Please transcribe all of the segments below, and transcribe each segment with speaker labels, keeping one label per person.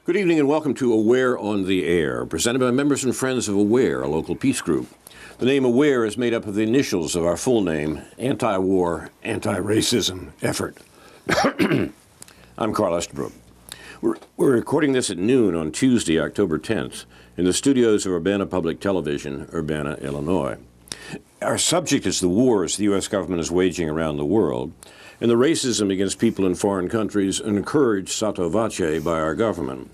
Speaker 1: Good evening and welcome to Aware on the Air, presented by members and friends of Aware, a local peace group. The name Aware is made up of the initials of our full name, Anti-War, Anti-Racism Effort. I'm Carl Estabrook. We're recording this at noon on Tuesday, October 10th, in the studios of Urbana Public Television, Urbana, Illinois. Our subject is the wars the U.S. government is waging around the world, and the racism against people in foreign countries encouraged sotto voce by our government.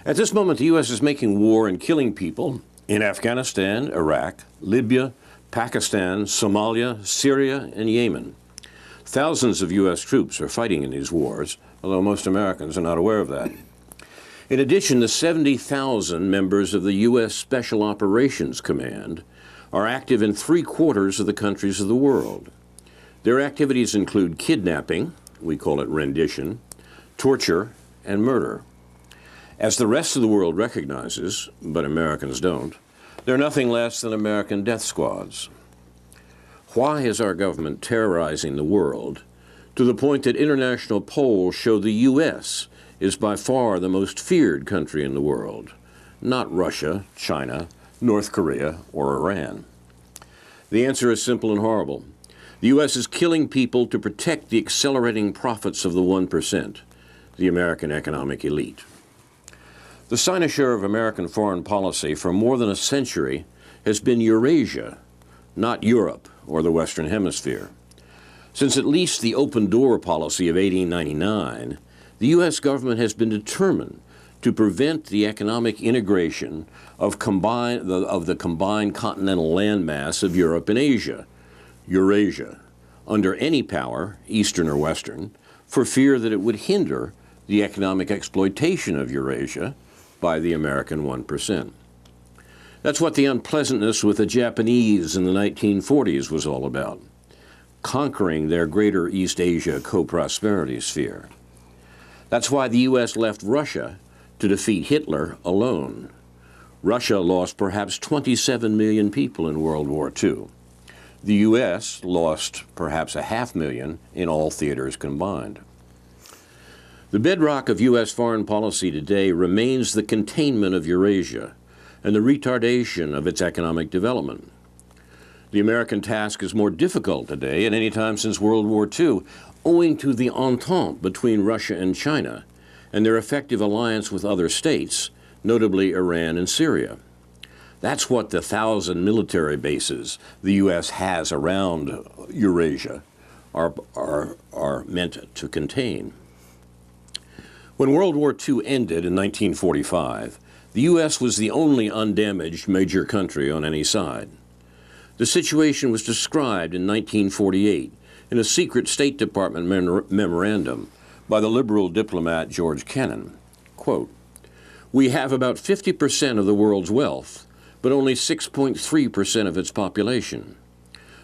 Speaker 1: At this moment, the U.S. is making war and killing people in Afghanistan, Iraq, Libya, Pakistan, Somalia, Syria, and Yemen. Thousands of U.S. troops are fighting in these wars, although most Americans are not aware of that. In addition, the 70,000 members of the U.S. Special Operations Command are active in 3/4 of the countries of the world. Their activities include kidnapping, we call it rendition, torture, and murder. As the rest of the world recognizes, but Americans don't, they're nothing less than American death squads. Why is our government terrorizing the world to the point that international polls show the U.S. is by far the most feared country in the world, not Russia, China, North Korea, or Iran? The answer is simple and horrible. The U.S. is killing people to protect the accelerating profits of the 1%, the American economic elite. The cynosure of American foreign policy for more than a century has been Eurasia, not Europe or the Western Hemisphere. Since at least the open door policy of 1899, the U.S. government has been determined to prevent the economic integration of the combined continental landmass of Europe and Asia, Eurasia, under any power, Eastern or Western, for fear that it would hinder the economic exploitation of Eurasia by the American 1%. That's what the unpleasantness with the Japanese in the 1940s was all about, conquering their greater East Asia co-prosperity sphere. That's why the U.S. left Russia to defeat Hitler alone. Russia lost perhaps 27 million people in World War II. The U.S. lost perhaps 500,000 in all theaters combined. The bedrock of U.S. foreign policy today remains the containment of Eurasia and the retardation of its economic development. The American task is more difficult today than any time since World War II, owing to the entente between Russia and China and their effective alliance with other states, notably Iran and Syria. That's what the 1,000 military bases the U.S. has around Eurasia are meant to contain. When World War II ended in 1945, the U.S. was the only undamaged major country on any side. The situation was described in 1948 in a secret State Department memorandum by the liberal diplomat George Kennan. Quote, "We have about 50% of the world's wealth, but only 6.3% of its population.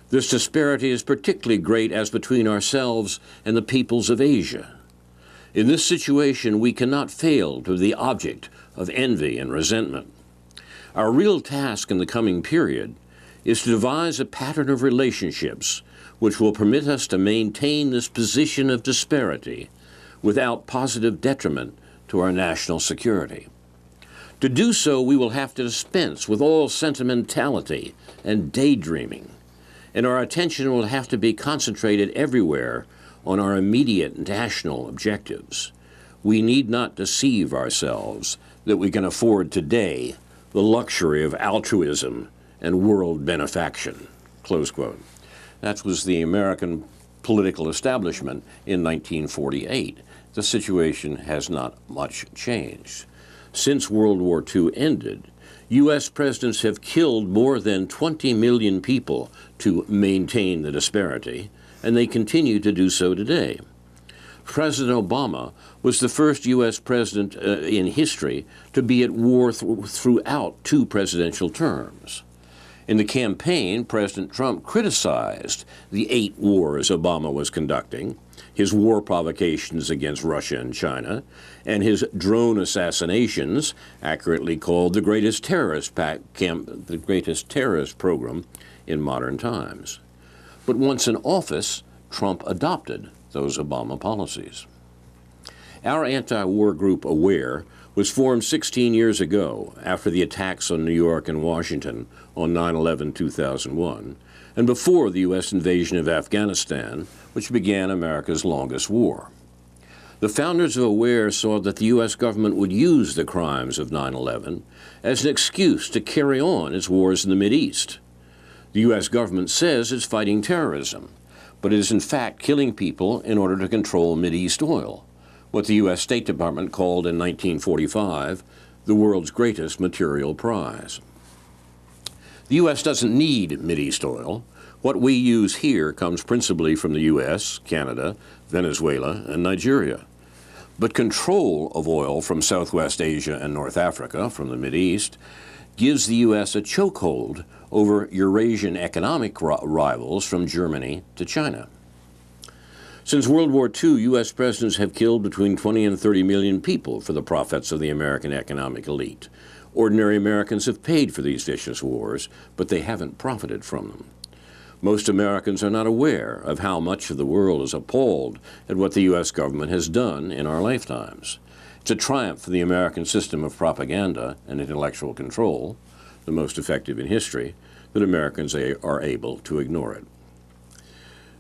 Speaker 1: This disparity is particularly great as between ourselves and the peoples of Asia. In this situation, we cannot fail to be the object of envy and resentment. Our real task in the coming period is to devise a pattern of relationships which will permit us to maintain this position of disparity without positive detriment to our national security. To do so, we will have to dispense with all sentimentality and daydreaming, and our attention will have to be concentrated everywhere on our immediate national objectives. We need not deceive ourselves that we can afford today the luxury of altruism and world benefaction." Close quote. That was the American political establishment in 1948. The situation has not much changed. Since World War II ended, U.S. presidents have killed more than 20 million people to maintain the disparity, and they continue to do so today. President Obama was the first U.S. president in history to be at war throughout 2 presidential terms. In the campaign, President Trump criticized the 8 wars Obama was conducting, his war provocations against Russia and China, and his drone assassinations, accurately called the greatest terrorist program in modern times. But once in office, Trump adopted those Obama policies. Our anti-war group, AWARE, was formed 16 years ago after the attacks on New York and Washington on 9/11/2001, and before the U.S. invasion of Afghanistan, which began America's longest war. The founders of AWARE saw that the U.S. government would use the crimes of 9/11 as an excuse to carry on its wars in the Mideast. The U.S. government says it's fighting terrorism, but it is in fact killing people in order to control Mideast oil, what the U.S. State Department called in 1945 the world's greatest material prize. The U.S. doesn't need Mideast oil. What we use here comes principally from the U.S., Canada, Venezuela, and Nigeria. But control of oil from Southwest Asia and North Africa, from the Mideast, gives the U.S. a chokehold over Eurasian economic rivals from Germany to China. Since World War II, U.S. presidents have killed between 20 and 30 million people for the profits of the American economic elite. Ordinary Americans have paid for these vicious wars, but they haven't profited from them. Most Americans are not aware of how much of the world is appalled at what the U.S. government has done in our lifetimes. It's a triumph for the American system of propaganda and intellectual control, the most effective in history, that Americans are able to ignore it.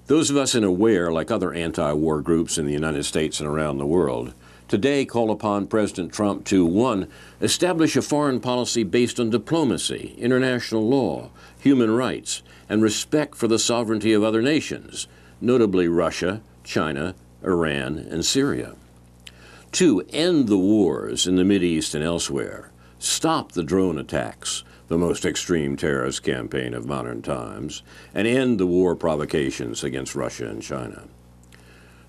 Speaker 1: Those of us in AWARE, like other anti-war groups in the United States and around the world, today call upon President Trump to, 1, establish a foreign policy based on diplomacy, international law, human rights, and respect for the sovereignty of other nations, notably Russia, China, Iran, and Syria. 2, end the wars in the Mideast and elsewhere. Stop the drone attacks, the most extreme terrorist campaign of modern times, and end the war provocations against Russia and China.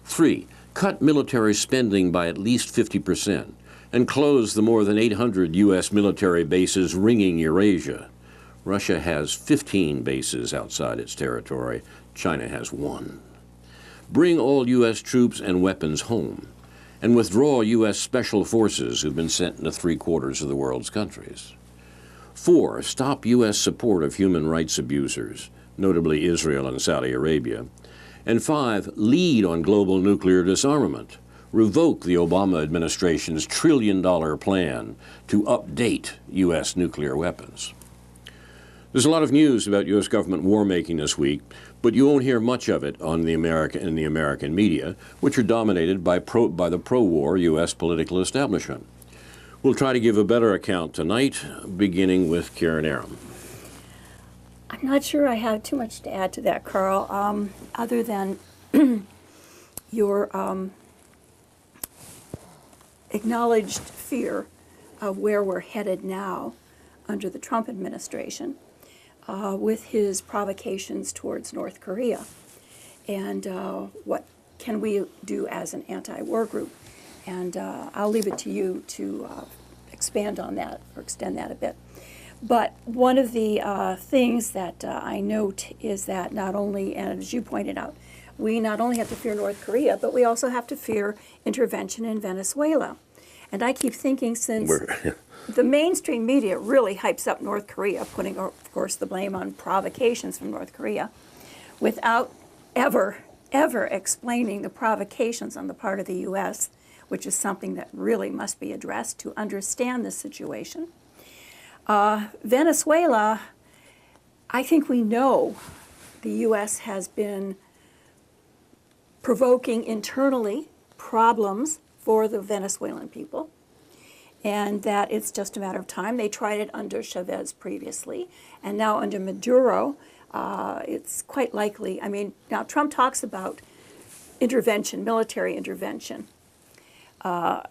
Speaker 1: 3, cut military spending by at least 50% and close the more than 800 U.S. military bases ringing Eurasia. Russia has 15 bases outside its territory. China has 1. Bring all U.S. troops and weapons home, and withdraw U.S. special forces who've been sent into 3/4 of the world's countries. 4, stop U.S. support of human rights abusers, notably Israel and Saudi Arabia. And 5, lead on global nuclear disarmament. Revoke the Obama administration's trillion-dollar plan to update U.S. nuclear weapons. There's a lot of news about U.S. government war-making this week, but you won't hear much of it in the American media, which are dominated by the pro-war U.S. political establishment. We'll try to give a better account tonight, beginning with Karen Aram.
Speaker 2: I'm not sure I have too much to add to that, Carl, other than your acknowledged fear of where we're headed now under the Trump administration with his provocations towards North Korea. And what can we do as an anti-war group? And I'll leave it to you to expand on that or extend that a bit. But one of the things that I note is that not only, and as you pointed out, we not only have to fear North Korea, but we also have to fear intervention in Venezuela. And I keep thinking, since the mainstream media really hypes up North Korea, putting, of course, the blame on provocations from North Korea, without ever explaining the provocations on the part of the U.S., which is something that really must be addressed to understand the situation. Venezuela, I think we know the U.S. has been provoking internally problems for the Venezuelan people, and that it's just a matter of time. They tried it under Chavez previously, and now under Maduro, it's quite likely. I mean, now Trump talks about intervention, military intervention. I'm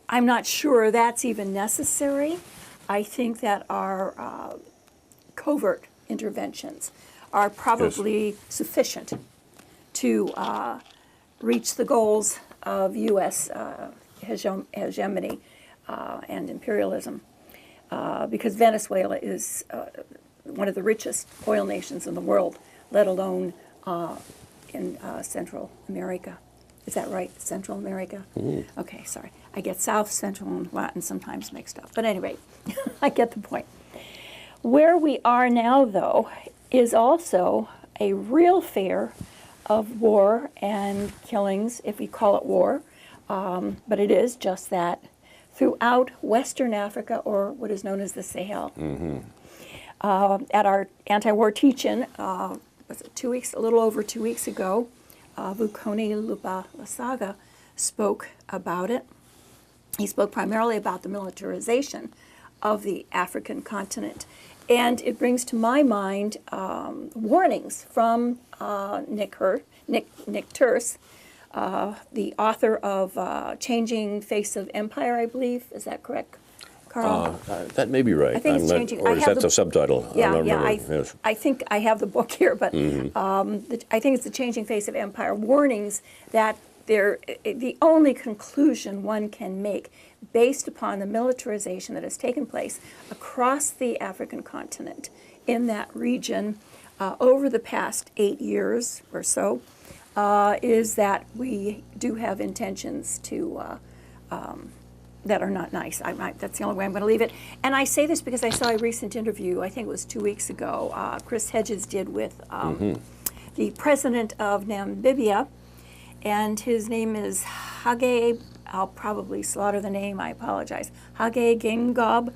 Speaker 2: not sure that's even necessary. I think that our covert interventions are probably sufficient to reach the goals of U.S. hegemony and imperialism, because Venezuela is one of the richest oil nations in the world, let alone in Central America. Is that right? Central America? Mm-hmm. Okay, sorry. I get South, Central, and Latin sometimes mixed up. But anyway, I get the point. Where we are now, though, is also a real fear of war and killings, if we call it war, but it is just that, throughout Western Africa, or what is known as the Sahel. At our anti-war teach-in, was it 2 weeks, a little over 2 weeks ago, Vukoni Lupa-Lasaga spoke about it. He spoke primarily about the militarization of the African continent. And it brings to my mind warnings from Nick Turse, the author of Changing Face of Empire, I believe. Is that correct, Carl?
Speaker 1: That may be right.
Speaker 2: I think it's changing.
Speaker 1: Or is that the subtitle?
Speaker 2: Yeah,
Speaker 1: I'm not remembering. Yes.
Speaker 2: I think I have the book here, but I think it's The Changing Face of Empire. Warnings that the only conclusion one can make based upon the militarization that has taken place across the African continent in that region over the past 8 years or so is that we do have intentions to that are not nice. That's the only way I'm going to leave it. And I say this because I saw a recent interview, I think it was 2 weeks ago, Chris Hedges did with the president of Namibia, and his name is Hage, I'll probably slaughter the name, I apologize, Hage Geingob.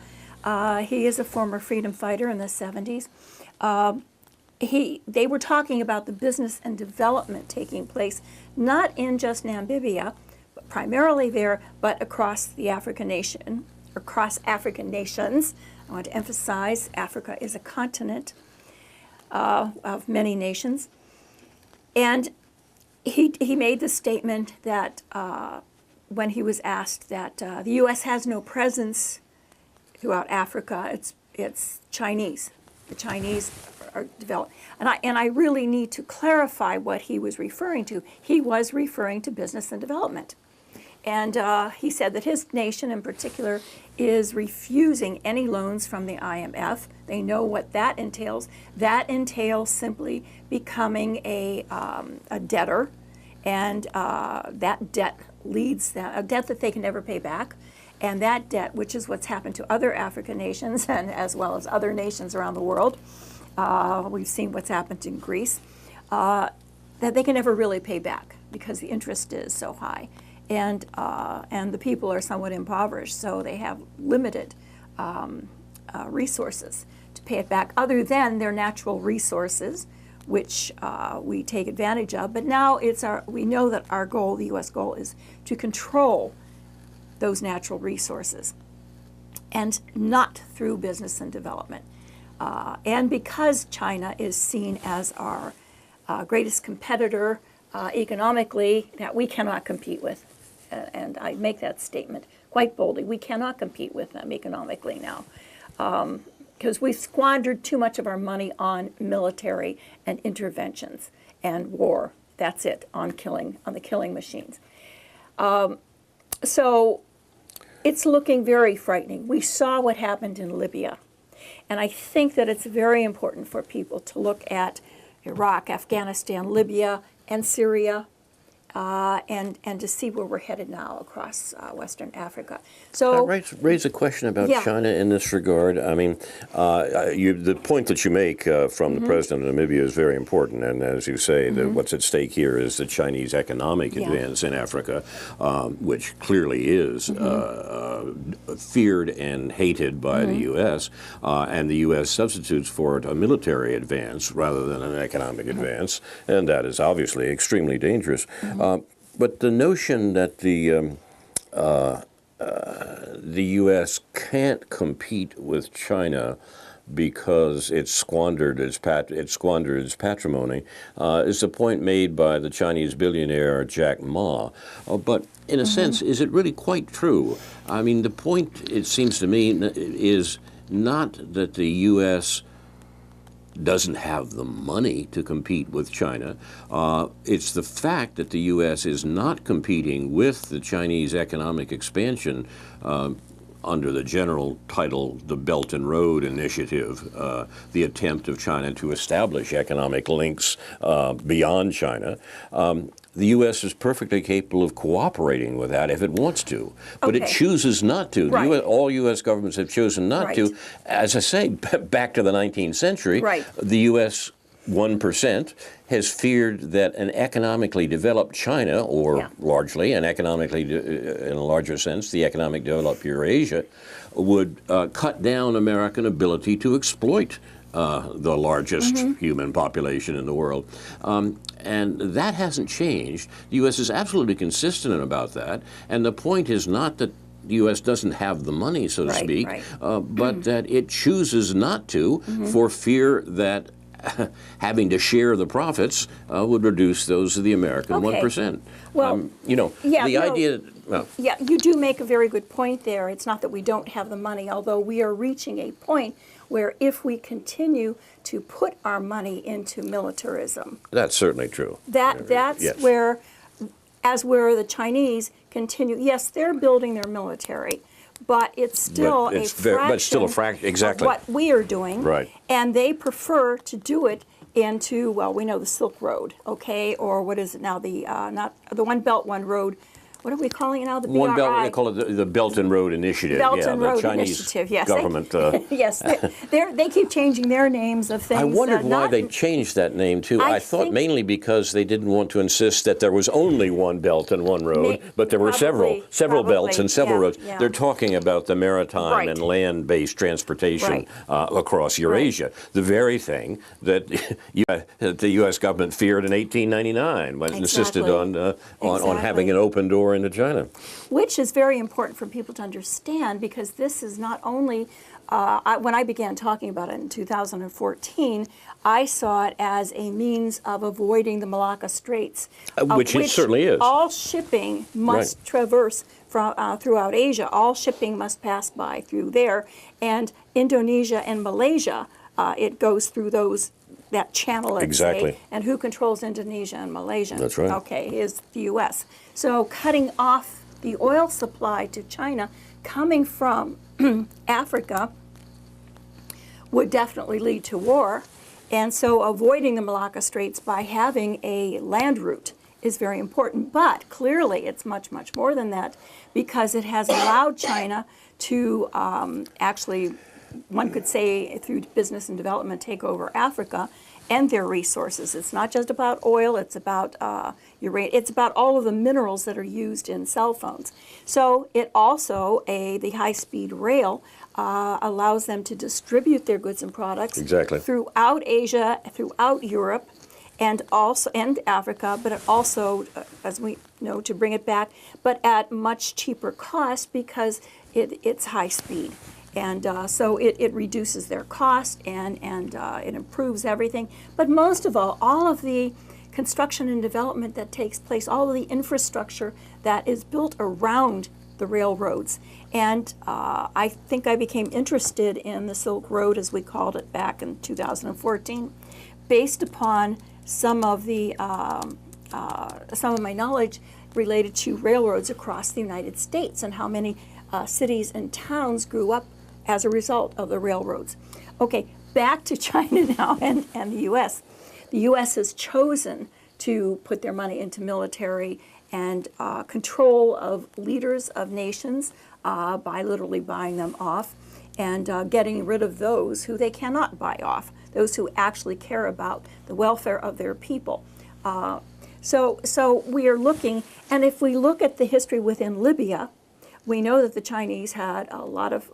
Speaker 2: He is a former freedom fighter in the 70s. They were talking about the business and development taking place, not in just Namibia, but primarily there, but across the African nation, across African nations. I want to emphasize Africa is a continent of many nations. And he made the statement that when he was asked that the U.S. has no presence throughout Africa, it's Chinese. The Chinese are developed. And I really need to clarify what he was referring to. He was referring to business and development. And he said that his nation in particular is refusing any loans from the IMF. They know what that entails. That entails simply becoming a debtor, and that debt leads a debt that they can never pay back. And that debt, which is what's happened to other African nations and as well as other nations around the world, we've seen what's happened in Greece, that they can never really pay back because the interest is so high. And the people are somewhat impoverished, so they have limited resources to pay it back, other than their natural resources, which we take advantage of. But now we know that our goal, the U.S. goal, is to control those natural resources, and not through business and development. And because China is seen as our greatest competitor economically, that we cannot compete with. And I make that statement quite boldly. We cannot compete with them economically now because we've squandered too much of our money on military and interventions and war. That's it, on the killing machines. So it's looking very frightening. We saw what happened in Libya. And I think that it's very important for people to look at Iraq, Afghanistan, Libya, and Syria, and to see where we're headed now across Western Africa. So
Speaker 1: raise a question about China in this regard. I mean, the point that you make from the president of Namibia is very important, and as you say, what's at stake here is the Chinese economic advance in Africa, which clearly is feared and hated by the U.S., and the U.S. substitutes for it a military advance rather than an economic advance, and that is obviously extremely dangerous. But the notion that the U.S. can't compete with China because it squandered its patrimony is the point made by the Chinese billionaire Jack Ma. But in a sense, is it really quite true? I mean, the point, it seems to me, is not that the U.S. doesn't have the money to compete with China. It's the fact that the U.S. is not competing with the Chinese economic expansion under the general title, the Belt and Road Initiative, the attempt of China to establish economic links beyond China. The U.S. is perfectly capable of cooperating with that if it wants to, but it chooses not to.
Speaker 2: Right.
Speaker 1: All U.S. governments have chosen not to. As I say, back to the 19th century, the U.S. 1% has feared that an economically developed China, or largely, and economically, in a larger sense, the economic developed Eurasia, would cut down American ability to exploit the largest human population in the world. And that hasn't changed. The U.S. is absolutely consistent about that. And the point is not that the U.S. doesn't have the money, so to speak, but that it chooses not to for fear that having to share the profits would reduce those of the American 1%.
Speaker 2: Well,
Speaker 1: the idea... Well,
Speaker 2: yeah, you do make a very good point there. It's not that we don't have the money, although we are reaching a point where if we continue to put our money into militarism...
Speaker 1: That's certainly true.
Speaker 2: That's where the Chinese continue. Yes, they're building their military, but it's still a fraction
Speaker 1: exactly.
Speaker 2: of what we are doing.
Speaker 1: Right.
Speaker 2: And they prefer to do it into, well, we know the Silk Road, okay, or what is it now, not the One Belt, One Road. What are we calling it now? The BRI?
Speaker 1: One Belt, they call it the Belt and Road Initiative.
Speaker 2: Belt and Road
Speaker 1: the Chinese
Speaker 2: Initiative, yes.
Speaker 1: Government.
Speaker 2: Yes, they keep changing their names of things.
Speaker 1: I wondered why they changed that name, too. I thought mainly because they didn't want to insist that there was only one belt and one road, but there were several belts and several roads.
Speaker 2: Yeah.
Speaker 1: They're talking about the maritime and land-based transportation across Eurasia, the very thing that the U.S. government feared in 1899 when it insisted on having an open door into China.
Speaker 2: Which is very important for people to understand, because this is not only, when I began talking about it in 2014, I saw it as a means of avoiding the Malacca Straits.
Speaker 1: Which it certainly is.
Speaker 2: All shipping must traverse throughout Asia. All shipping must pass by through there. And Indonesia and Malaysia, it goes through that channel, let's say. And who controls Indonesia and Malaysia?
Speaker 1: That's right.
Speaker 2: Okay, is the U.S. So cutting off the oil supply to China coming from Africa would definitely lead to war. And so avoiding the Malacca Straits by having a land route is very important. But clearly it's much, much more than that, because it has allowed China to actually, one could say, through business and development, take over Africa and their resources. It's not just about oil, it's about uranium, it's about all of the minerals that are used in cell phones. So it also, the high-speed rail, allows them to distribute their goods and products throughout Asia, throughout Europe, and Africa, but it also, as we know, to bring it back, but at much cheaper cost, because it's high speed. And so it reduces their cost, and it improves everything. But most of all of the construction and development that takes place, all of the infrastructure that is built around the railroads. And I think I became interested in the Silk Road, as we called it back in 2014, based upon some of my knowledge related to railroads across the United States, and how many cities and towns grew up as a result of the railroads. Okay, back to China now and the U.S. The U.S. has chosen to put their money into military and control of leaders of nations by literally buying them off, and getting rid of those who they cannot buy off, those who actually care about the welfare of their people. So we are looking, and if we look at the history within Libya, we know that the Chinese had a lot of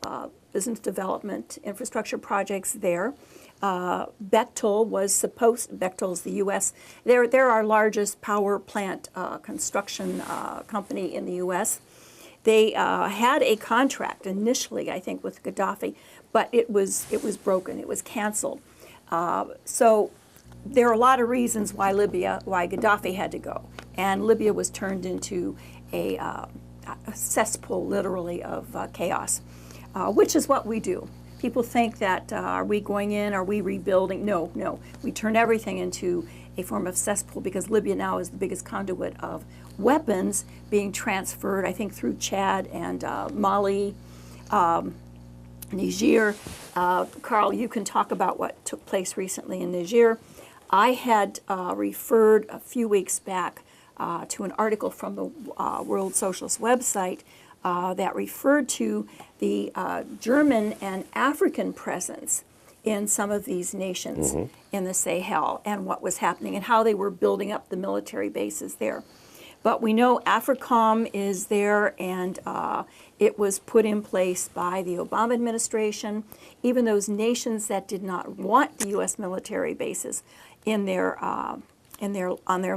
Speaker 2: business development infrastructure projects there. Bechtel is the U.S. They're our largest power plant construction company in the U.S. They had a contract initially, I think, with Gaddafi, but it was broken. It was canceled. So there are a lot of reasons why Gaddafi had to go, and Libya was turned into a cesspool, literally, of chaos, which is what we do. People think that, are we going in, are we rebuilding? No. We turn everything into a form of cesspool, because Libya now is the biggest conduit of weapons being transferred, I think, through Chad and Mali, Niger. Carl, you can talk about what took place recently in Niger. I had referred a few weeks back to an article from the World Socialist website that referred to the German and African presence in some of these nations in the Sahel and what was happening and how they were building up the military bases there. But we know AFRICOM is there, and it was put in place by the Obama administration. Even those nations that did not want the U.S. military bases on their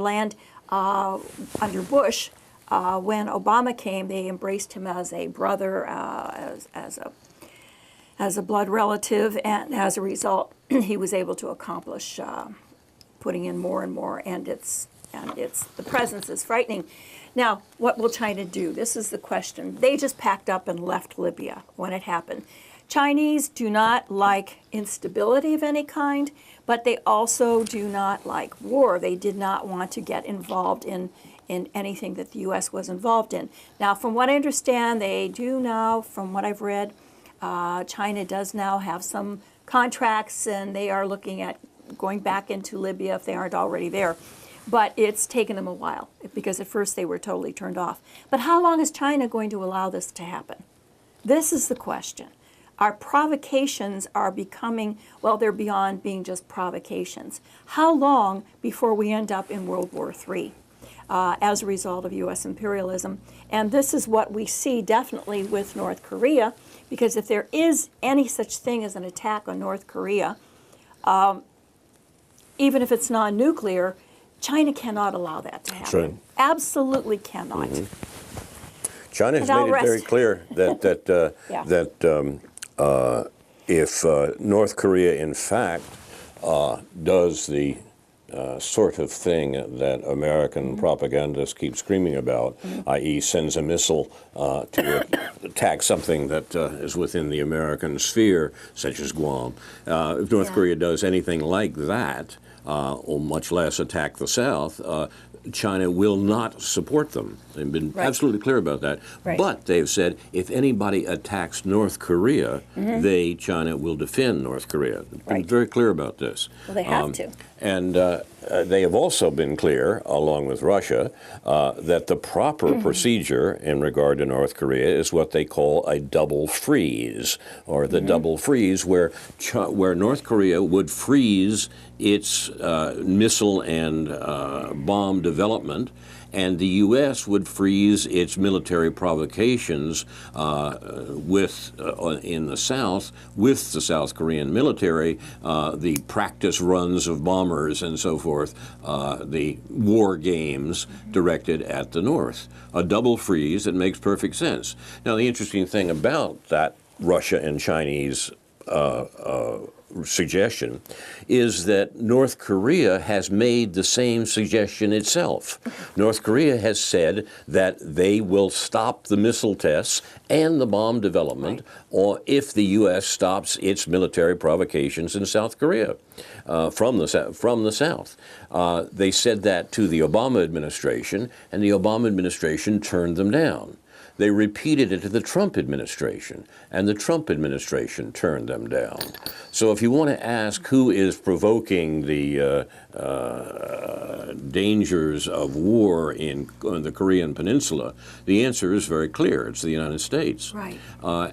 Speaker 2: land under Bush, when Obama came, they embraced him as a brother, as a blood relative, and as a result, he was able to accomplish putting in more and more, and the presence is frightening. Now, what will China do? This is the question. They just packed up and left Libya when it happened. Chinese do not like instability of any kind, but they also do not like war. They did not want to get involved in anything that the U.S. was involved in. Now, from what I understand, they do now, from what I've read, China does now have some contracts, and they are looking at going back into Libya if they aren't already there. But it's taken them a while, because at first they were totally turned off. But how long is China going to allow this to happen? This is the question. Our provocations are becoming, well, they're beyond being just provocations. How long before we end up in World War III as a result of U.S. imperialism? And this is what we see definitely with North Korea, because if there is any such thing as an attack on North Korea, even if it's non-nuclear, China cannot allow that to happen.
Speaker 1: That's right.
Speaker 2: Absolutely cannot.
Speaker 1: China has made it very clear that if North Korea, in fact, does the sort of thing that American propagandists keep screaming about, i.e. sends a missile to attack something that is within the American sphere, such as Guam, if North Korea does anything like that, or much less attack the South, China will not support them. They've been absolutely clear about that.
Speaker 2: Right.
Speaker 1: But they've said if anybody attacks North Korea, China will defend North Korea. They've been very clear about this.
Speaker 2: Well, they have to.
Speaker 1: And they have also been clear, along with Russia, that the proper procedure in regard to North Korea is what they call a double freeze, or the double freeze, where North Korea would freeze its missile and bomb development, and the U.S. would freeze its military provocations in the South with the South Korean military, the practice runs of bombers and so forth, the war games directed at the North. A double freeze that makes perfect sense. Now, the interesting thing about that Russia and Chinese suggestion is that North Korea has made the same suggestion itself. North Korea has said that they will stop the missile tests and the bomb development, or if the U.S. stops its military provocations in South Korea from the South. They said that to the Obama administration, and the Obama administration turned them down. They repeated it to the Trump administration, and the Trump administration turned them down. So if you want to ask who is provoking the dangers of war on the Korean Peninsula, the answer is very clear. It's the United States.
Speaker 2: Right.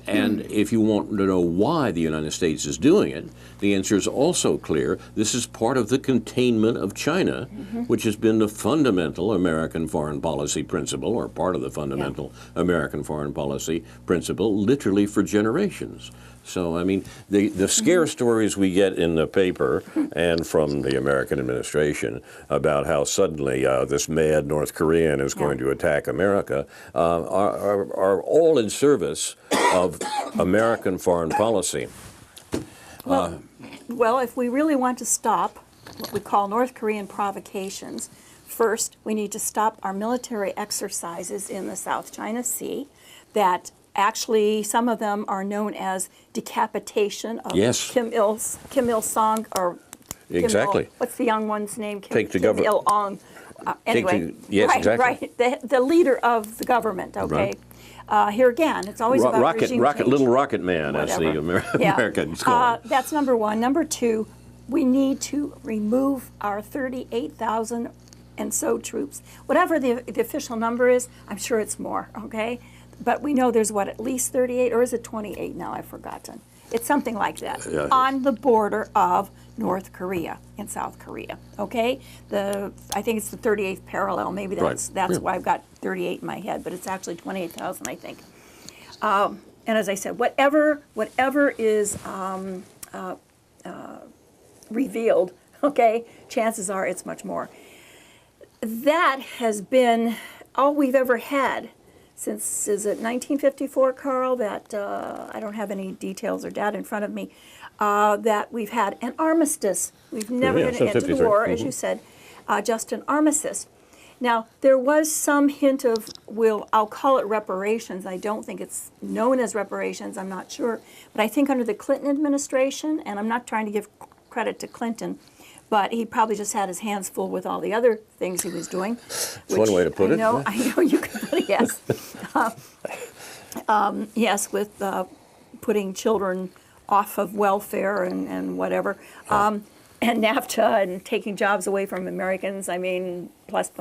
Speaker 1: And if you want to know why the United States is doing it, the answer is also clear. This is part of the containment of China, which has been the fundamental American foreign policy principle, or part of the fundamental American foreign policy principle, literally for generations. So, I mean, the scare stories we get in the paper and from the American administration about how suddenly this mad North Korean is going to attack America are all in service of American foreign policy.
Speaker 2: Well, if we really want to stop what we call North Korean provocations, first we need to stop our military exercises in the South China Sea that actually, some of them are known as decapitation of Kim Il-sung, or
Speaker 1: Exactly.
Speaker 2: what's the young one's name?
Speaker 1: Take the
Speaker 2: Kim Il-ung. Anyway, the leader of the government. Okay. Here again, it's always about regime change.
Speaker 1: Little Rocket Man, as the Americans call it.
Speaker 2: That's number one. Number two, we need to remove our 38,000 and so troops. Whatever the official number is, I'm sure it's more, okay? But we know there's, at least 38, or is it 28 now? I've forgotten. It's something like that.
Speaker 1: Yeah.
Speaker 2: On the border of North Korea and South Korea. Okay, I think it's the 38th parallel. Maybe that's why I've got 38 in my head, but it's actually 28,000, I think. And as I said, whatever is revealed, okay, chances are it's much more. That has been all we've ever had since, is it 1954, Carl, that I don't have any details or data in front of me, that we've had an armistice. We've never had an end to the war, as you said, just an armistice. Now, there was some hint of, I'll call it reparations. I don't think it's known as reparations, I'm not sure. But I think under the Clinton administration, and I'm not trying to give credit to Clinton, but he probably just had his hands full with all the other things he was doing.
Speaker 1: That's one way to put it.
Speaker 2: I know you can put it, yes. Yes, with putting children off of welfare and whatever. And NAFTA and taking jobs away from Americans, I mean, plus.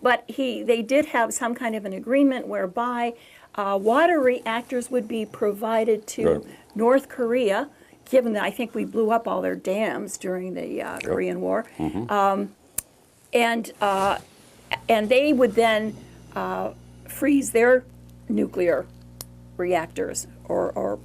Speaker 2: But they did have some kind of an agreement whereby water reactors would be provided to North Korea, given that I think we blew up all their dams during the Korean War. And they would then freeze their nuclear reactors or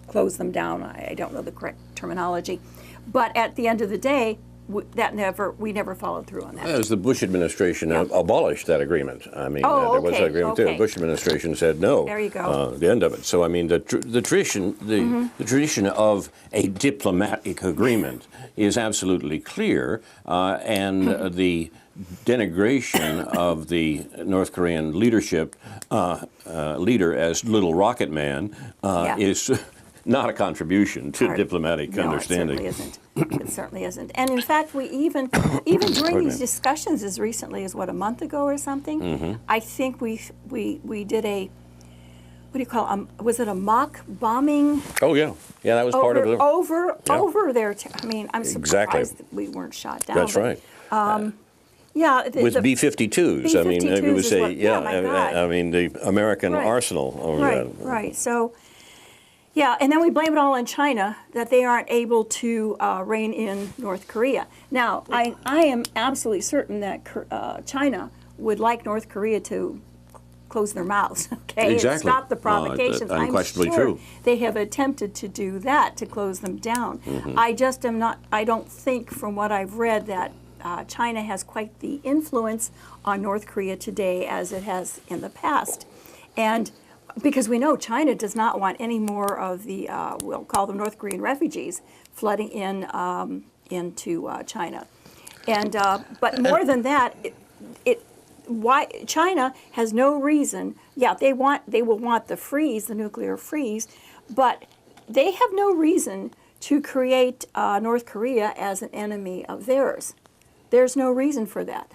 Speaker 2: close them down. I don't know the correct terminology. But at the end of the day, we never followed through on that.
Speaker 1: As the Bush administration abolished that agreement. I mean, there was that agreement too. The Bush administration said no.
Speaker 2: There you go.
Speaker 1: The end of it. So I mean, the tradition of a diplomatic agreement is absolutely clear, and the denigration of the North Korean leader as Little Rocket Man is not a contribution to diplomatic understanding.
Speaker 2: No, it certainly isn't. It certainly isn't. And in fact, we even during these discussions as recently as, a month ago or something, I think we did a, what do you call it, was it a mock bombing?
Speaker 1: Oh, yeah. Yeah, that was part of it.
Speaker 2: Over there. I mean, I'm surprised that we weren't shot down.
Speaker 1: That's right.
Speaker 2: Yeah,
Speaker 1: with B-52s. I mean, it was
Speaker 2: I
Speaker 1: mean, the American arsenal.
Speaker 2: Right. So, yeah, and then we blame it all on China, that they aren't able to rein in North Korea. Now, I am absolutely certain that China would like North Korea to close their mouths, okay,
Speaker 1: exactly.
Speaker 2: And stop the provocations.
Speaker 1: Unquestionably
Speaker 2: I'm sure
Speaker 1: true.
Speaker 2: They have attempted to do that, to close them down. I just am not, I don't think from what I've read that China has quite the influence on North Korea today as it has in the past. And because we know China does not want any more of the, we'll call them North Korean refugees, flooding into China. And but more than that, why China has no reason. Yeah, they will want the nuclear freeze, but they have no reason to create North Korea as an enemy of theirs. There's no reason for that.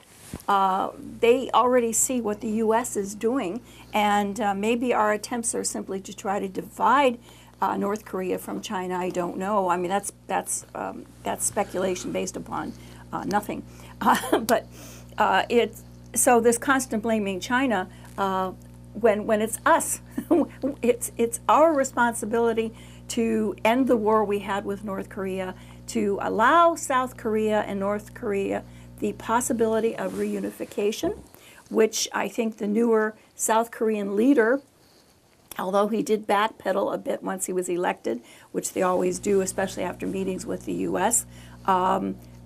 Speaker 2: They already see what the U.S. is doing, and maybe our attempts are simply to try to divide North Korea from China. I don't know. I mean, that's speculation based upon nothing. But so this constant blaming China when it's us, it's our responsibility to end the war we had with North Korea, to allow South Korea and North Korea the possibility of reunification, which I think the newer South Korean leader, although he did backpedal a bit once he was elected, which they always do, especially after meetings with the U.S.,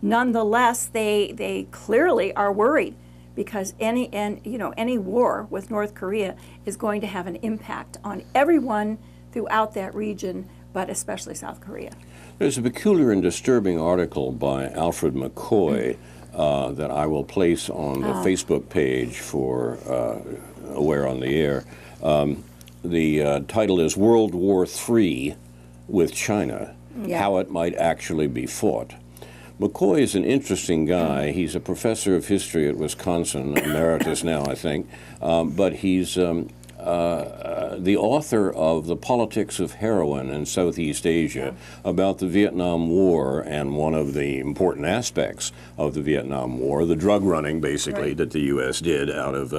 Speaker 2: nonetheless, they clearly are worried, because any war with North Korea is going to have an impact on everyone throughout that region, but especially South Korea.
Speaker 1: There's a peculiar and disturbing article by Alfred McCoy that I will place on the Facebook page for Aware on the Air. The title is World War III with China, How It Might Actually Be Fought. McCoy is an interesting guy. He's a professor of history at Wisconsin, emeritus now, I think. But he's the author of The Politics of Heroin in Southeast Asia, about the Vietnam War, and one of the important aspects of the Vietnam War, the drug running, basically, that the U.S. did out of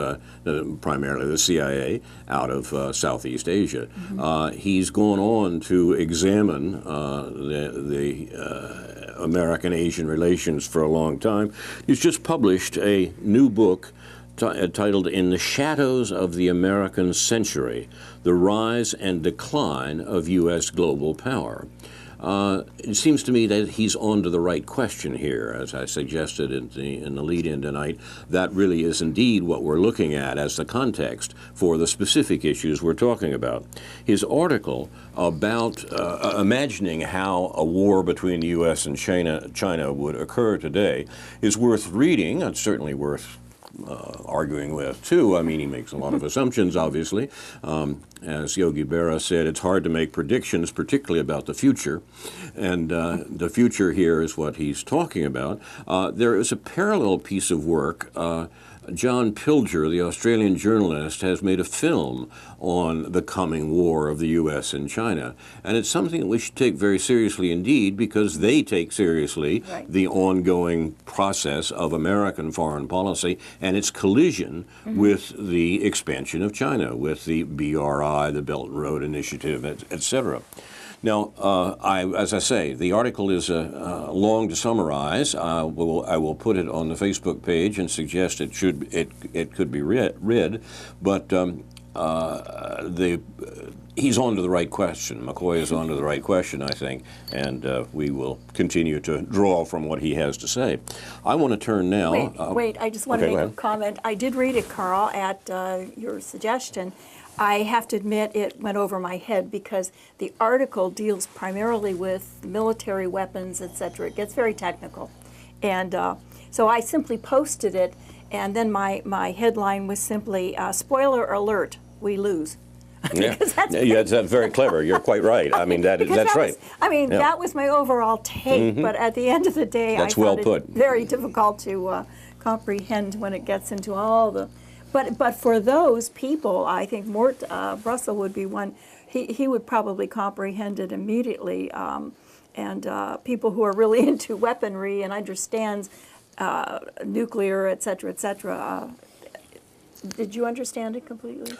Speaker 1: primarily the CIA out of Southeast Asia. He's gone on to examine the American-Asian relations for a long time. He's just published a new book titled In the Shadows of the American Century, The Rise and Decline of U.S. Global Power. It seems to me that he's on to the right question here, as I suggested in the lead-in tonight. That really is indeed what we're looking at as the context for the specific issues we're talking about. His article about imagining how a war between the U.S. and China would occur today is worth reading. It's certainly worth arguing with, too. I mean, he makes a lot of assumptions, obviously. As Yogi Berra said, it's hard to make predictions, particularly about the future. And the future here is what he's talking about. There is a parallel piece of work. John Pilger, the Australian journalist, has made a film on the coming war of the U.S. and China. And it's something that we should take very seriously indeed, because they take seriously the ongoing process of American foreign policy and its collision with the expansion of China, with the BRI, the Belt and Road Initiative, et cetera. Now, as I say, the article is long to summarize. I will put it on the Facebook page and suggest it could be read, but he's on to the right question. McCoy is on to the right question, I think, and we will continue to draw from what he has to say. I want to turn now.
Speaker 2: Wait, I just want to make a comment. I did read it, Carl, at your suggestion. I have to admit it went over my head because the article deals primarily with military weapons, etc. It gets very technical. And so I simply posted it, and then my headline was simply, spoiler alert, we lose.
Speaker 1: Yeah, that's very clever. You're quite right. I mean, that's right.
Speaker 2: That was my overall take, but at the end of the day, I found it very difficult to comprehend when it gets into all the... But for those people, I think Mort Russell would be one. He would probably comprehend it immediately. And people who are really into weaponry and understands nuclear, et cetera, did you understand it completely?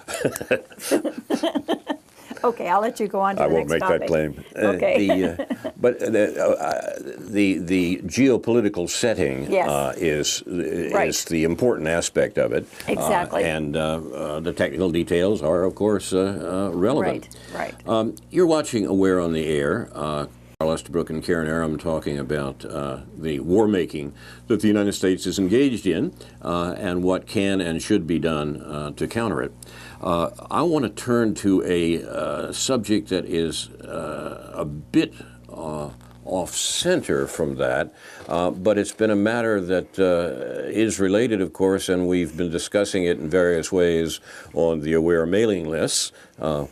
Speaker 2: Okay, I'll let you go on to the next topic.
Speaker 1: I won't make that claim.
Speaker 2: Okay.
Speaker 1: But the geopolitical setting is the important aspect of it.
Speaker 2: Exactly.
Speaker 1: And the technical details are, of course, relevant.
Speaker 2: Right.
Speaker 1: You're watching Aware on the Air. Carl Estabrook and Karen Aram talking about the war-making that the United States is engaged in and what can and should be done to counter it. I want to turn to a subject that is a bit off-center from that, but it's been a matter that is related, of course, and we've been discussing it in various ways on the Aware mailing lists,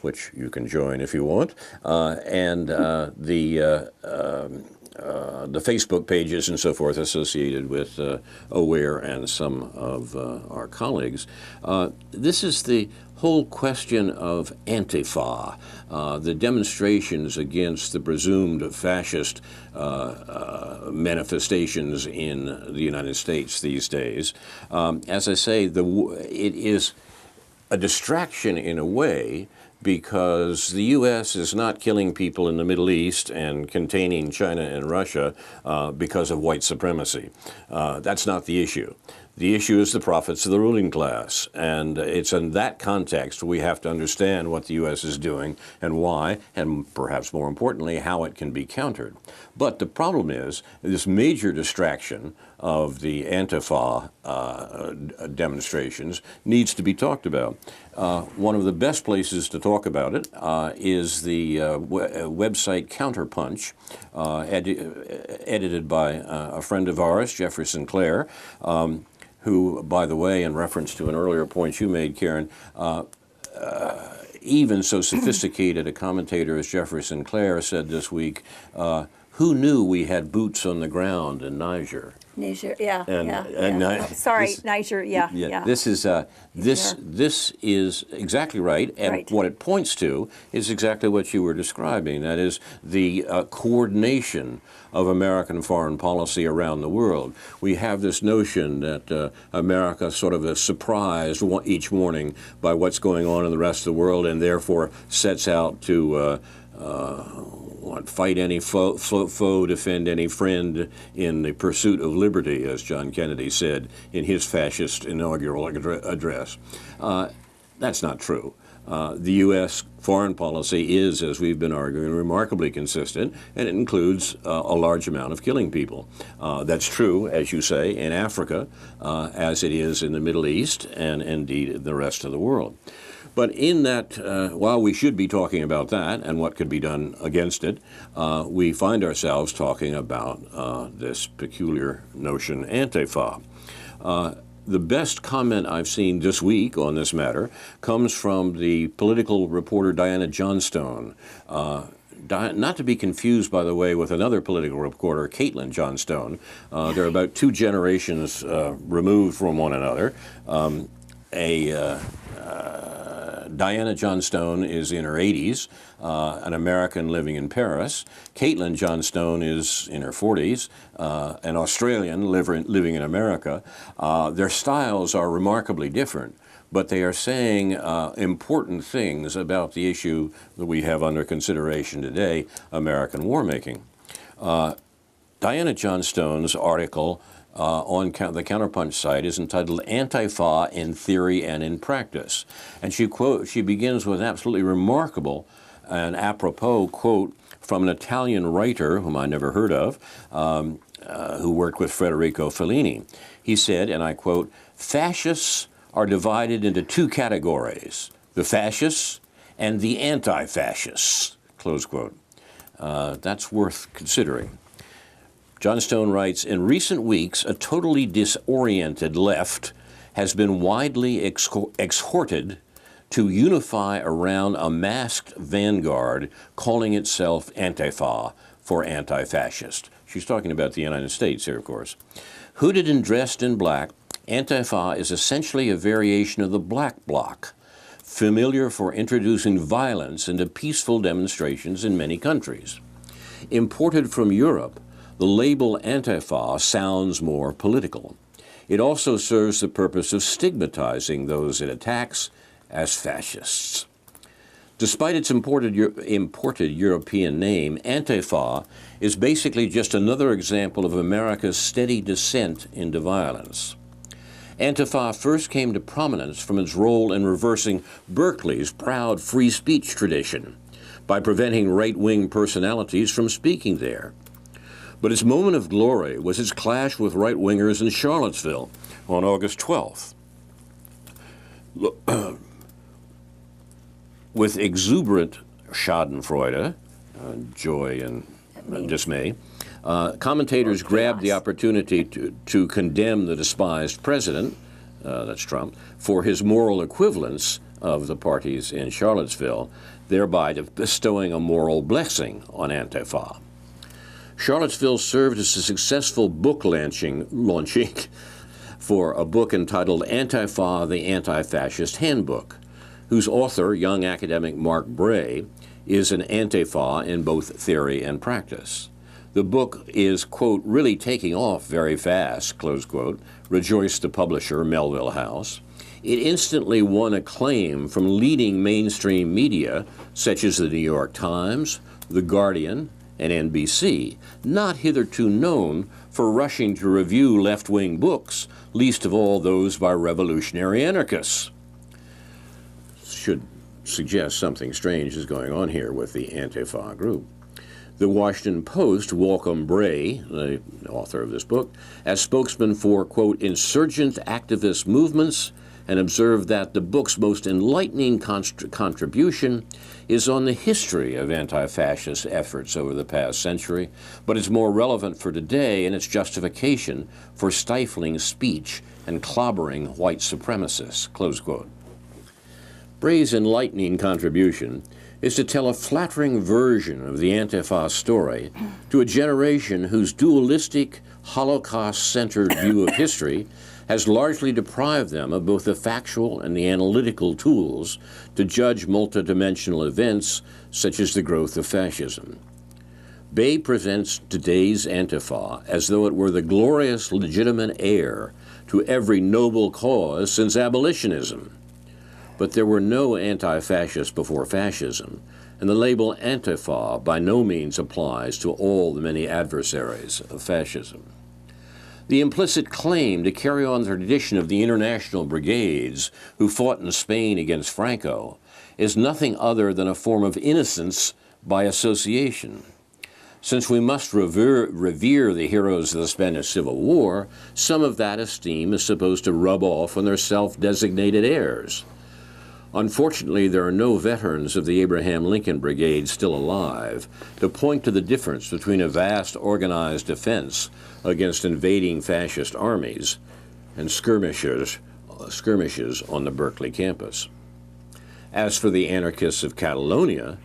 Speaker 1: which you can join if you want, and the Facebook pages and so forth associated with Aware and some of our colleagues. This is the whole question of Antifa, the demonstrations against the presumed fascist manifestations in the United States these days. As I say, it is a distraction in a way, because the U.S. is not killing people in the Middle East and containing China and Russia because of white supremacy. That's not the issue. The issue is the profits of the ruling class, and it's in that context we have to understand what the U.S. is doing and why, and perhaps more importantly, how it can be countered. But the problem is this major distraction of the Antifa demonstrations needs to be talked about. One of the best places to talk about it is the website Counterpunch, edited by a friend of ours, Jeffrey Sinclair, who, by the way, in reference to an earlier point you made, Karen, even so sophisticated a commentator as Jeffrey Sinclair said this week, who knew we had boots on the ground in Niger?
Speaker 2: Niger, yeah,
Speaker 1: And
Speaker 2: sorry,
Speaker 1: this-
Speaker 2: Niger, yeah.
Speaker 1: This is this is exactly right, and
Speaker 2: Right.
Speaker 1: what it points to is exactly what you were describing. That is the coordination of American foreign policy around the world. We have this notion that America sort of is surprised each morning by what's going on in the rest of the world, and therefore sets out to fight any foe, defend any friend in the pursuit of liberty, as John Kennedy said in his fascist inaugural address. That's not true. The U.S. foreign policy is, as we've been arguing, remarkably consistent, and it includes a large amount of killing people. That's true, as you say, in Africa, as it is in the Middle East, and indeed in the rest of the world. But in that, while we should be talking about that and what could be done against it, we find ourselves talking about this peculiar notion, Antifa. The best comment I've seen this week on this matter comes from the political reporter Diana Johnstone. Not to be confused, by the way, with another political reporter, Caitlin Johnstone. They're about two generations removed from one another. Diana Johnstone is in her 80s, an American living in Paris. Caitlin Johnstone is in her 40s, an Australian living in America. Their styles are remarkably different, but they are saying important things about the issue that we have under consideration today, American war making. Diana Johnstone's article on the Counterpunch site is entitled Antifa in Theory and in Practice. And she begins with an absolutely remarkable and apropos quote from an Italian writer whom I never heard of, who worked with Federico Fellini. He said, and I quote, "Fascists are divided into two categories, the fascists and the anti-fascists," close quote. That's worth considering. Johnstone writes, "In recent weeks, a totally disoriented left has been widely exhorted to unify around a masked vanguard calling itself Antifa for anti-fascist." She's talking about the United States here, of course. "Hooded and dressed in black, Antifa is essentially a variation of the Black Bloc, familiar for introducing violence into peaceful demonstrations in many countries. Imported from Europe, the label Antifa sounds more political. It also serves the purpose of stigmatizing those it attacks as fascists. Despite its imported European name, Antifa is basically just another example of America's steady descent into violence. Antifa first came to prominence from its role in reversing Berkeley's proud free speech tradition by preventing right-wing personalities from speaking there. But its moment of glory was its clash with right-wingers in Charlottesville on August 12th. With exuberant schadenfreude, joy and dismay, commentators grabbed the opportunity to condemn the despised president, that's Trump, for his moral equivalence of the parties in Charlottesville, thereby bestowing a moral blessing on Antifa. Charlottesville served as a successful book launching for a book entitled Antifa, the Anti-Fascist Handbook, whose author, young academic Mark Bray, is an Antifa in both theory and practice. The book is, quote, really taking off very fast, close quote, rejoiced the publisher, Melville House. It instantly won acclaim from leading mainstream media, such as the New York Times, The Guardian, and NBC, not hitherto known for rushing to review left-wing books, least of all those by revolutionary anarchists. Should suggest something strange is going on here with the Antifa group. The Washington Post welcomed Bray, the author of this book, as spokesman for, quote, insurgent activist movements, and observed that the book's most enlightening contribution is on the history of anti-fascist efforts over the past century, but is more relevant for today in its justification for stifling speech and clobbering white supremacists, close quote. Bray's enlightening contribution is to tell a flattering version of the Antifa story to a generation whose dualistic, Holocaust-centered view of history has largely deprived them of both the factual and the analytical tools to judge multidimensional events such as the growth of fascism. Bay presents today's Antifa as though it were the glorious, legitimate heir to every noble cause since abolitionism. But there were no anti-fascists before fascism, and the label Antifa by no means applies to all the many adversaries of fascism. The implicit claim to carry on the tradition of the international brigades who fought in Spain against Franco is nothing other than a form of innocence by association. Since we must revere the heroes of the Spanish Civil War, some of that esteem is supposed to rub off on their self-designated heirs. Unfortunately, there are no veterans of the Abraham Lincoln Brigade still alive to point to the difference between a vast organized defense against invading fascist armies and skirmishes on the Berkeley campus. As for the anarchists of Catalonia,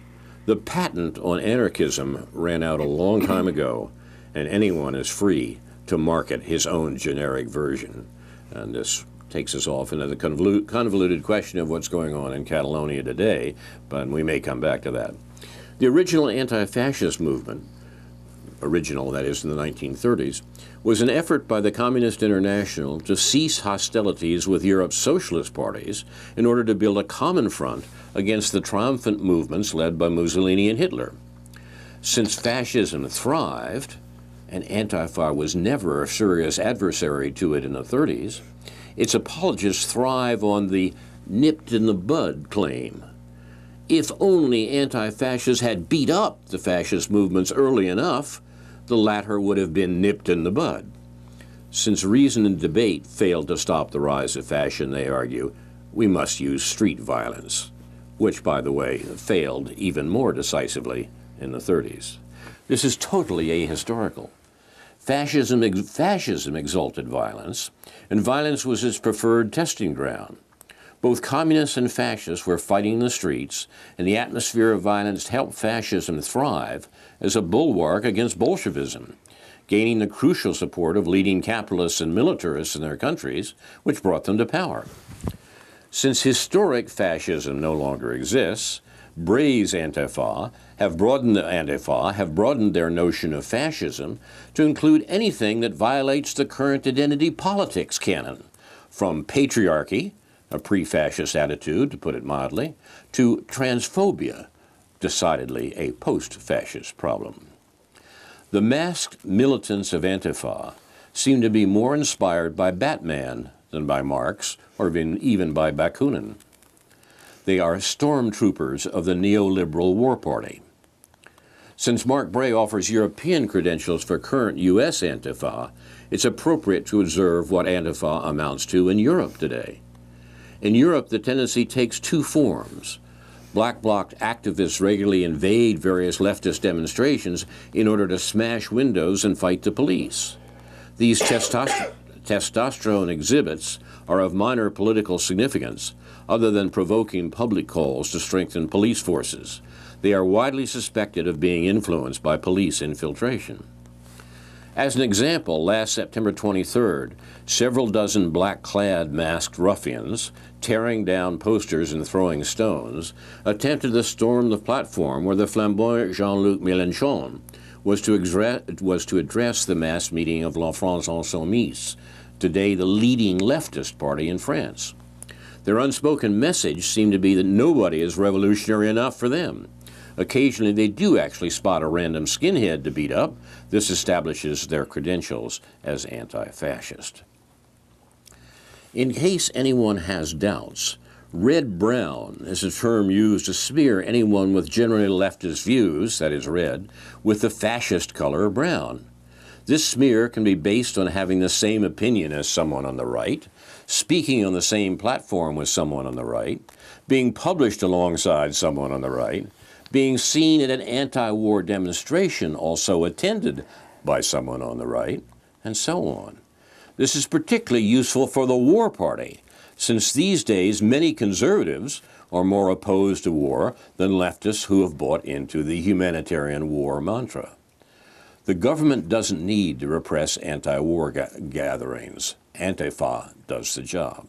Speaker 1: the patent on anarchism ran out a long time ago, and anyone is free to market his own generic version. And this takes us off into the convoluted question of what's going on in Catalonia today, but we may come back to that. The original anti-fascist movement, original, that is, in the 1930s, was an effort by the Communist International to cease hostilities with Europe's socialist parties in order to build a common front against the triumphant movements led by Mussolini and Hitler. Since fascism thrived, and Antifa was never a serious adversary to it in the 30s, its apologists thrive on the nipped-in-the-bud claim. If only anti-fascists had beat up the fascist movements early enough, the latter would have been nipped in the bud. Since reason and debate failed to stop the rise of fashion, they argue, we must use street violence, which, by the way, failed even more decisively in the 30s. This is totally ahistorical. Fascism exalted violence, and violence was its preferred testing ground. Both communists and fascists were fighting in the streets, and the atmosphere of violence helped fascism thrive as a bulwark against Bolshevism, gaining the crucial support of leading capitalists and militarists in their countries, which brought them to power. Since historic fascism no longer exists, Bray's Antifa have broadened their notion of fascism to include anything that violates the current identity politics canon, from patriarchy, a pre-fascist attitude, to put it mildly, to transphobia, decidedly a post-fascist problem. The masked militants of Antifa seem to be more inspired by Batman than by Marx, or even by Bakunin. They are stormtroopers of the neoliberal war party. Since Mark Bray offers European credentials for current U.S. Antifa, it's appropriate to observe what Antifa amounts to in Europe today. In Europe, the tendency takes two forms. Black bloc activists regularly invade various leftist demonstrations in order to smash windows and fight the police. These testosterone exhibits are of minor political significance, other than provoking public calls to strengthen police forces. They are widely suspected of being influenced by police infiltration. As an example, last September 23rd, several dozen black-clad masked ruffians, tearing down posters and throwing stones, attempted to storm the platform where the flamboyant Jean-Luc Mélenchon was to address the mass meeting of La France Insoumise, today the leading leftist party in France. Their unspoken message seemed to be that nobody is revolutionary enough for them. Occasionally, they do actually spot a random skinhead to beat up. This establishes their credentials as anti-fascist. In case anyone has doubts, red-brown is a term used to smear anyone with generally leftist views, that is red, with the fascist color brown. This smear can be based on having the same opinion as someone on the right, speaking on the same platform with someone on the right, being published alongside someone on the right, being seen at an anti-war demonstration also attended by someone on the right, and so on. This is particularly useful for the war party, since these days many conservatives are more opposed to war than leftists who have bought into the humanitarian war mantra. The government doesn't need to repress anti-war gatherings. Antifa does the job.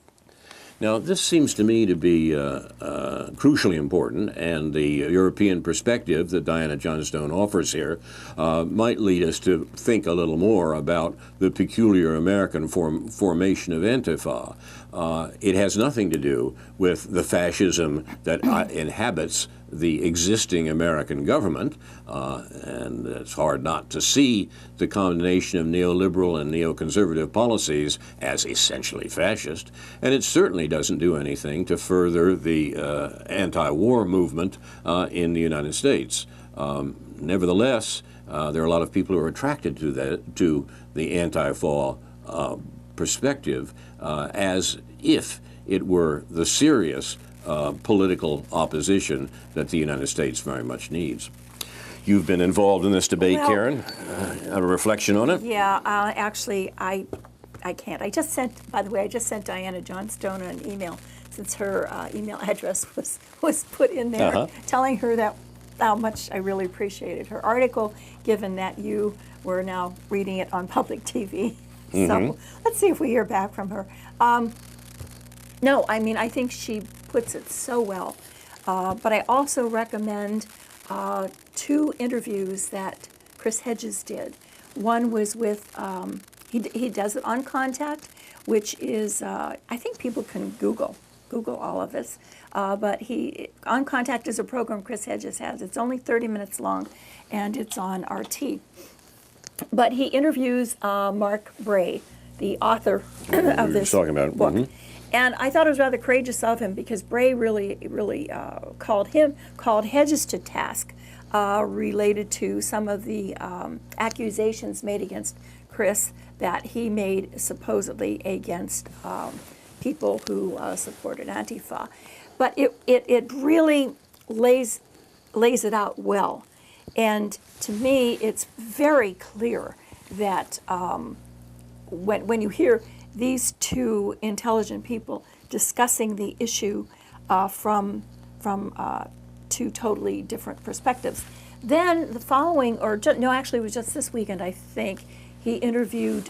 Speaker 1: Now, this seems to me to be crucially important, and the European perspective that Diana Johnstone offers here might lead us to think a little more about the peculiar American formation of Antifa. It has nothing to do with the fascism that inhabits the existing American government, and it's hard not to see the combination of neoliberal and neoconservative policies as essentially fascist, and it certainly doesn't do anything to further the anti-war movement in the United States. Nevertheless, there are a lot of people who are attracted to the anti-fa perspective as if it were the serious political opposition that the United States very much needs. You've been involved in this debate,
Speaker 2: Well,
Speaker 1: Karen. A reflection on it?
Speaker 2: Yeah, actually, I can't. I just sent, by the way, I just sent Diana Johnstone an email since her email address was put in there, telling her that how much I really appreciated her article, given that you were now reading it on public TV. So let's see if we hear back from her. No, I mean, I think she puts it so well. But I also recommend 2 interviews that Chris Hedges did. One was with, he does it on Contact, which is, I think people can Google all of this. But On Contact is a program Chris Hedges has. It's only 30 minutes long, and it's on RT. But he interviews Mark Bray, the author of this book. And I thought it was rather courageous of him because Bray really called Hedges to task related to some of the accusations made against Chris that he made supposedly against people who supported Antifa. But it really lays it out well. And to me, it's very clear that when you hear these 2 intelligent people discussing the issue from 2 totally different perspectives. Then the following, actually it was just this weekend, I think, he interviewed,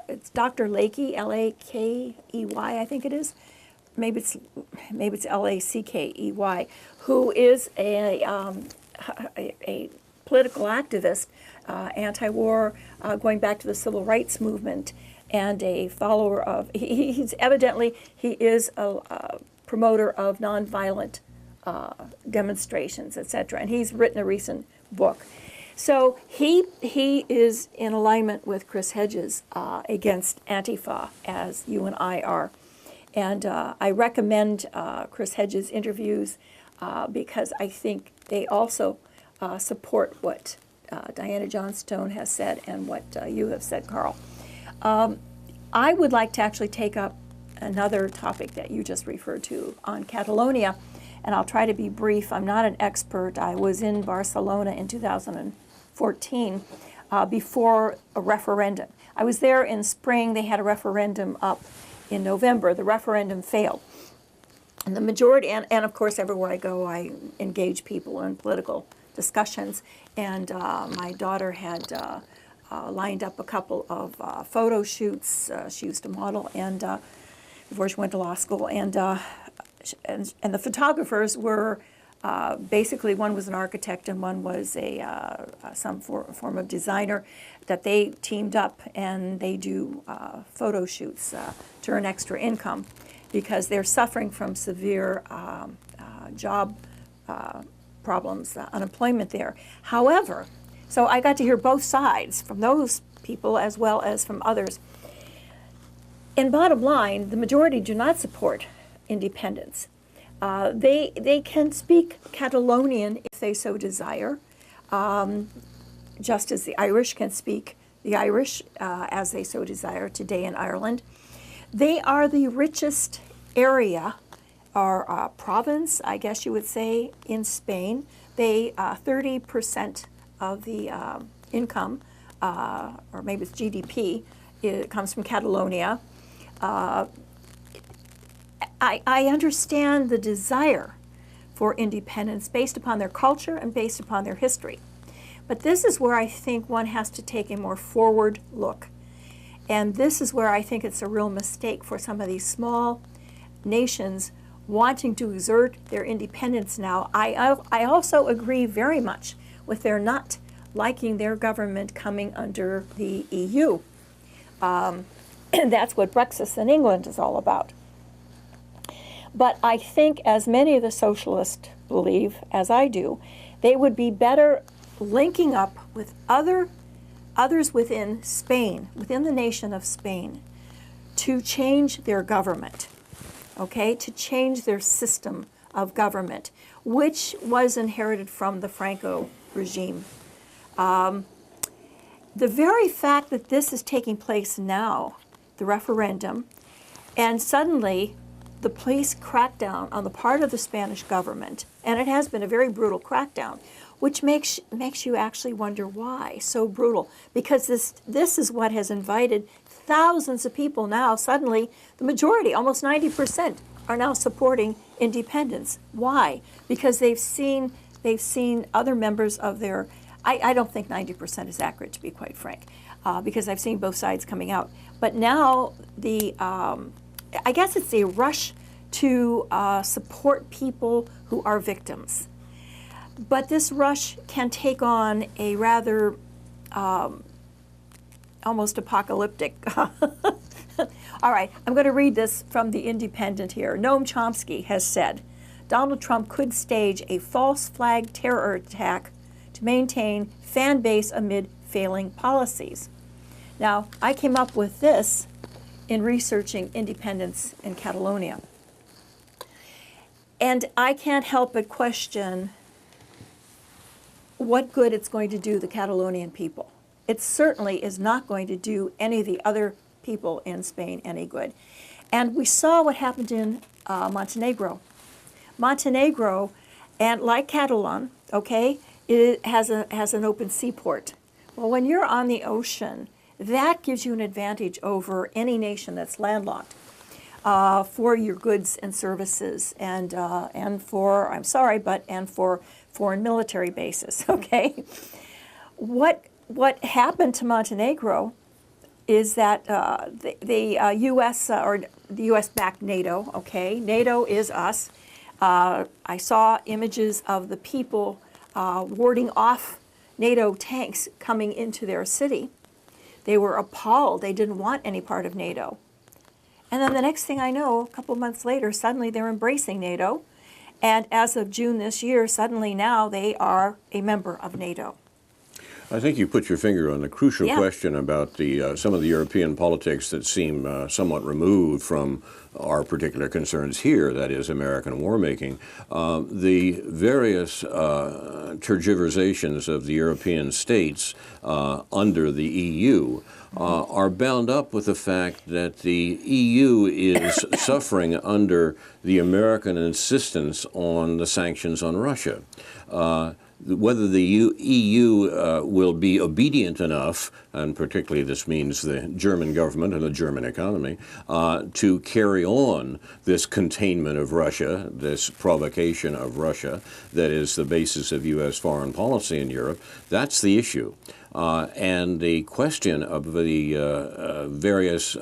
Speaker 2: it's Dr. Lakey, L-A-K-E-Y, I think it is. Maybe it's L-A-C-K-E-Y, who is a political activist, anti-war, going back to the civil rights movement, and a follower of, he is a promoter of nonviolent demonstrations, etc. And he's written a recent book. So he is in alignment with Chris Hedges against Antifa, as you and I are. And I recommend Chris Hedges' interviews because I think they also support what Diana Johnstone has said and what you have said, Carl. I would like to actually take up another topic that you just referred to on Catalonia, and I'll try to be brief. I'm not an expert. I was in Barcelona in 2014 before a referendum. I was there in spring. They had a referendum up in November. The referendum failed. And the majority, and of course, everywhere I go, I engage people in political discussions. And my daughter had lined up a couple of photo shoots. She used to model, and before she went to law school, and the photographers were basically, one was an architect and one was some form of designer, that they teamed up and they do photo shoots to earn extra income because they're suffering from severe job problems, unemployment there. However, so I got to hear both sides from those people as well as from others. And bottom line, the majority do not support independence. They can speak Catalonian if they so desire, just as the Irish can speak the Irish as they so desire today in Ireland. They are the richest area or province, I guess you would say, in Spain. They 30% of the income, or maybe it's GDP, it comes from Catalonia. I understand the desire for independence based upon their culture and based upon their history. But this is where I think one has to take a more forward look. And this is where I think it's a real mistake for some of these small nations wanting to exert their independence now. I also agree very much with their not liking their government coming under the EU. And that's what Brexit in England is all about. But I think, as many of the socialists believe, as I do, they would be better linking up with others within Spain, within the nation of Spain, to change their government, okay, to change their system of government, which was inherited from the Franco regime. The very fact that this is taking place now, the referendum, and suddenly the police crackdown on the part of the Spanish government, and it has been a very brutal crackdown, which makes you actually wonder why so brutal. Because this is what has invited thousands of people now. Suddenly, the majority, almost 90%, are now supporting independence. Why? Because they've seen other members of their. I don't think 90% is accurate, to be quite frank, because I've seen both sides coming out. But now I guess it's a rush to support people who are victims. But this rush can take on a rather almost apocalyptic. All right, I'm going to read this from The Independent here. Noam Chomsky has said, Donald Trump could stage a false flag terror attack to maintain fan base amid failing policies. Now, I came up with this in researching independence in Catalonia. And I can't help but question what good it's going to do the Catalonian people. It certainly is not going to do any of the other people in Spain any good. And we saw what happened in Montenegro. Montenegro, and like Catalan, okay, it has an open seaport. Well, when you're on the ocean, that gives you an advantage over any nation that's landlocked for your goods and services, and for, I'm sorry, but and for foreign military bases. Okay, what happened to Montenegro is that the U.S. Or the U.S. backed NATO. Okay, NATO is us. I saw images of the people warding off NATO tanks coming into their city. They were appalled. They didn't want any part of NATO. And then the next thing I know, a couple of months later, suddenly they're embracing NATO. And as of June this year, suddenly now they are a member of NATO.
Speaker 1: I think you put your finger on the crucial question about some of the European politics that seem somewhat removed from our particular concerns here, that is American war-making. The various tergiversations of the European states under the EU are bound up with the fact that the EU is suffering under the American insistence on the sanctions on Russia. Whether the EU will be obedient enough, and particularly this means the German government and the German economy, to carry on this containment of Russia, this provocation of Russia that is the basis of U.S. foreign policy in Europe, that's the issue. And the question of the various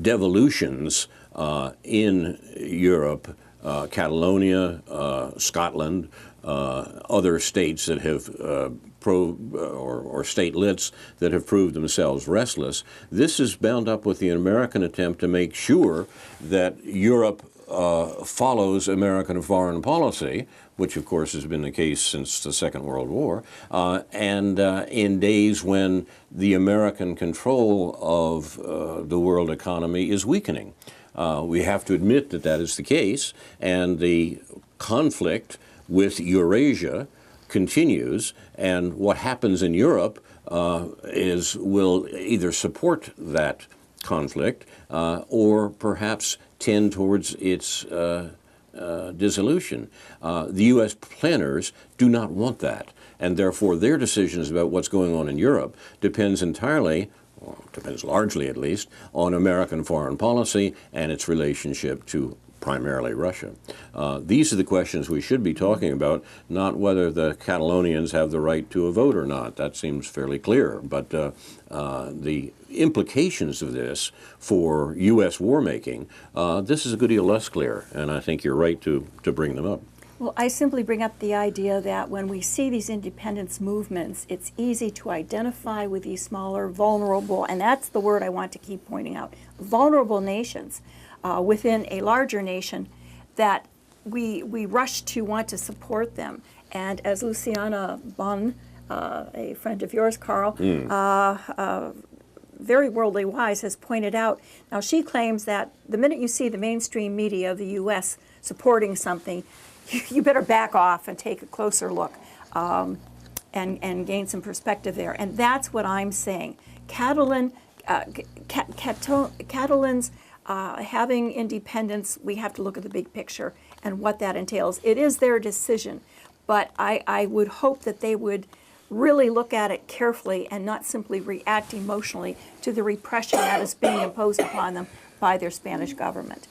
Speaker 1: devolutions in Europe, Catalonia, Scotland, other states that have or statelets that have proved themselves restless. This is bound up with the American attempt to make sure that Europe follows American foreign policy, which of course has been the case since the Second World War, and in days when the American control of the world economy is weakening. We have to admit that that is the case, and the conflict with Eurasia continues, and what happens in Europe will either support that conflict or perhaps tend towards its dissolution. The U.S. planners do not want that, and therefore their decisions about what's going on in Europe depends entirely, or depends largely at least, on American foreign policy and its relationship to primarily Russia. These are the questions we should be talking about, not whether the Catalonians have the right to a vote or not. That seems fairly clear. But the implications of this for U.S. war making, this is a good deal less clear, and I think you're right to bring them up.
Speaker 2: Well, I simply bring up the idea that when we see these independence movements, it's easy to identify with these smaller, vulnerable, and that's the word I want to keep pointing out, vulnerable nations within a larger nation, that we rush to want to support them. And as Luciana Bonn, a friend of yours, Carl, very worldly wise, has pointed out, now she claims that the minute you see the mainstream media of the U.S. supporting something, you better back off and take a closer look and gain some perspective there. And that's what I'm saying. Catalans having independence, we have to look at the big picture and what that entails. It is their decision, but I would hope that they would really look at it carefully and not simply react emotionally to the repression that is being imposed upon them by their Spanish government.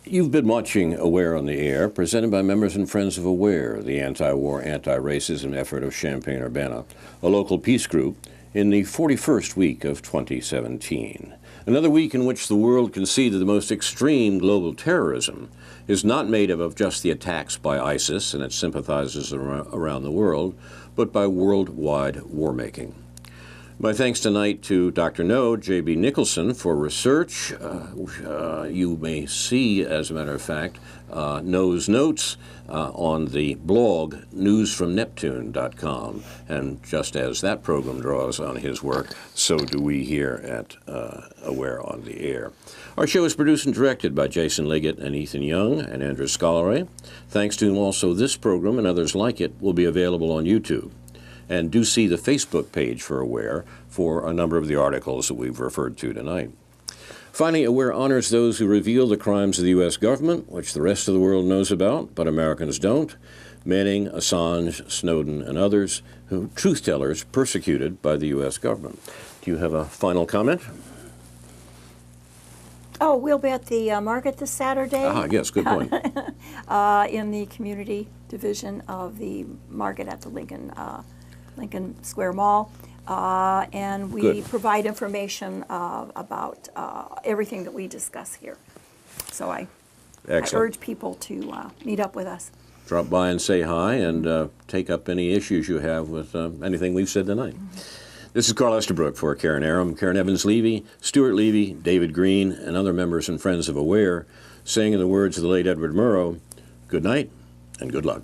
Speaker 1: You've been watching Aware on the Air, presented by members and friends of Aware, the anti-war, anti-racism effort of Champaign-Urbana, a local peace group, in the 41st week of 2017. Another week in which the world can see that the most extreme global terrorism is not made up of just the attacks by ISIS and its sympathizers around the world, but by worldwide war-making. My thanks tonight to Dr. No, J.B. Nicholson, for research. You may see, as a matter of fact, No's notes on the blog newsfromneptune.com. And just as that program draws on his work, so do we here at Aware on the Air. Our show is produced and directed by Jason Liggett and Ethan Young and Andrew Scolleray. Thanks to whom also this program and others like it will be available on YouTube. And do see the Facebook page for Aware for a number of the articles that we've referred to tonight. Finally, Aware honors those who reveal the crimes of the U.S. government, which the rest of the world knows about, but Americans don't. Manning, Assange, Snowden, and others, who truth-tellers persecuted by the U.S. government. Do you have a final comment?
Speaker 2: Oh, we'll be at the market this Saturday.
Speaker 1: Yes, good point.
Speaker 2: In the community division of the market at the Lincoln Square Mall, and we provide information about everything that we discuss here. So I urge people to meet up with us.
Speaker 1: Drop by and say hi and take up any issues you have with anything we've said tonight. This is Carl Estabrook for Karen Aram, Karen Evans-Levy, Stuart Levy, David Green, and other members and friends of Aware, saying in the words of the late Edward Murrow, good night and good luck.